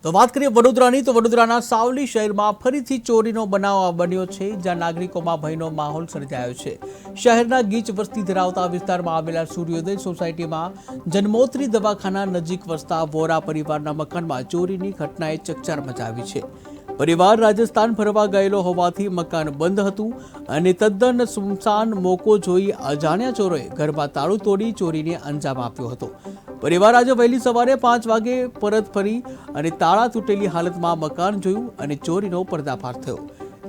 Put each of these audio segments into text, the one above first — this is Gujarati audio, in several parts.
તો વાત કરીએ વડોદરાની, તો વડોદરાના સાવલી શહેરમાં ફરીથી ચોરીનો બનાવ બન્યો છે, જ્યાં નાગરિકોમાં ભયનો માહોલ સર્જાયો છે। શહેરના ગીચ વસ્તી ધરાવતા વિસ્તારમાં આવેલા સૂર્યોદય સોસાયટીમાં જન્મોત્રી દવાખાના નજીક વસતા વોરા પરિવારના મકાનમાં ચોરીની ઘટનાએ ચકચાર મચાવી છે। પરિવાર રાજસ્થાન ફરવા ગયેલો હોવાથી મકાન બંધ હતું અને તદ્દન સુમસાન મોકો જોઈ અજાણ્યા ચોરોએ ઘરમાં તાળું તોડી ચોરીને અંજામ આપ્યો હતો। પરિવાર આજે વહેલી સવારે 5 વાગે પરત ફરી અને તાળા તૂટેલી હાલતમાં મકાન જોયું અને ચોરીનો પર્દાફાશ થયો।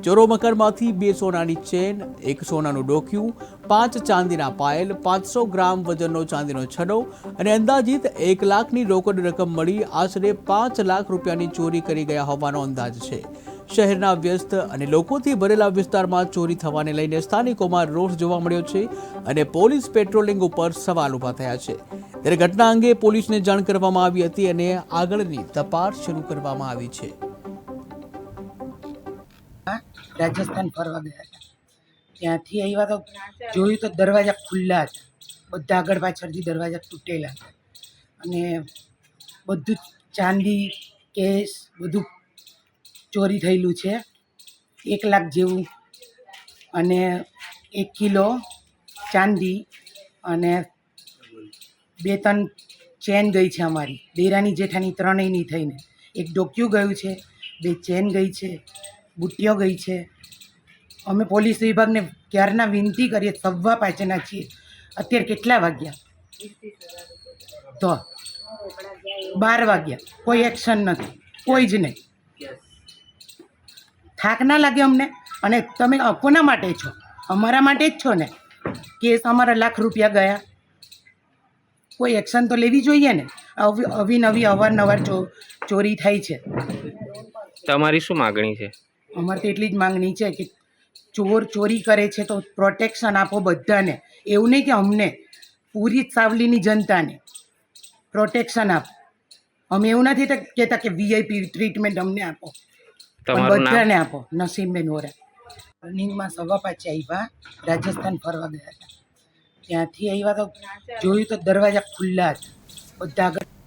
ચોરો મકાનમાંથી 2 સોનાની ચેન, 1 સોનાનું ડોક્યું, 5 ચાંદીના પાયલ, 500 ગ્રામ વજનનો ચાંદીનો છડો અને અંદાજિત 1 લાખની રોકડ રકમ મળી આશરે 5 લાખ રૂપિયાની ચોરી કરી ગયા હોવાનો અંદાજ છે। શહેરના વ્યસ્ત અને લોકોથી ભરેલા વિસ્તારમાં ચોરી થવાને લઈને સ્થાનિકોમાં રોષ જોવા મળ્યો છે અને પોલીસ પેટ્રોલિંગ ઉપર સવાલ ઊભા થયા છે। ત્યારે ઘટના અંગે પોલીસને જાણ કરવામાં આવી હતી અને આગળની તપાસ શરૂ કરવામાં આવી છે। રાજસ્થાન ફરવા ગયા હતા, ત્યાંથી આવ્યા તો જોયું તો દરવાજા ખુલ્લા હતા, બધા આગળ પાછળથી દરવાજા તૂટેલા હતા અને બધું ચાંદી, કેસ બધું ચોરી થયેલું છે। 1 લાખ જેવું અને 1 કિલો ચાંદી અને 2-3 ચેન ગઈ છે, અમારી દેરાની જેઠાની ત્રણેયની થઈને। 1 ડોક્યું ગયું છે, 2 ચેન ગઈ છે, બુટ્ટીઓ ગઈ છે। અમે પોલીસ વિભાગને ક્યારના વિનંતી કરીએ, 5:15 છીએ, અત્યારે કેટલા વાગ્યા? તો 12 વાગ્યા, કોઈ એક્શન નથી, કોઈ જ નહીં। થાક ના લાગે અમને? અને તમે કોના માટે છો? અમારા માટે જ છો ને? કેસ અમારા લાખ રૂપિયા ગયા, કોઈ એક્શન તો લેવી જોઈએ ને। અવિનવી અવારનવાર ચોરી થાય છે। તમારી શું માગણી છે? અમારે તો એટલી જ માંગણી છે કે ચોરી કરે છે તો પ્રોટેક્શન આપો બધાને, એવું નહીં કે અમને, પૂરી સાવલીની જનતાને પ્રોટેક્શન આપો। અમે એવું નથી કહેતા કે VIP ટ્રીટમેન્ટ અમને આપો, પણ બધાને આપો। નસીમબેન વોરા, રનિંગમાં 5:15 આવ્યા, રાજસ્થાન ફરવા ગયા હતા, ત્યાંથી આવ્યા તો જોયું તો દરવાજા ખુલ્લા હતા, બધા આગળ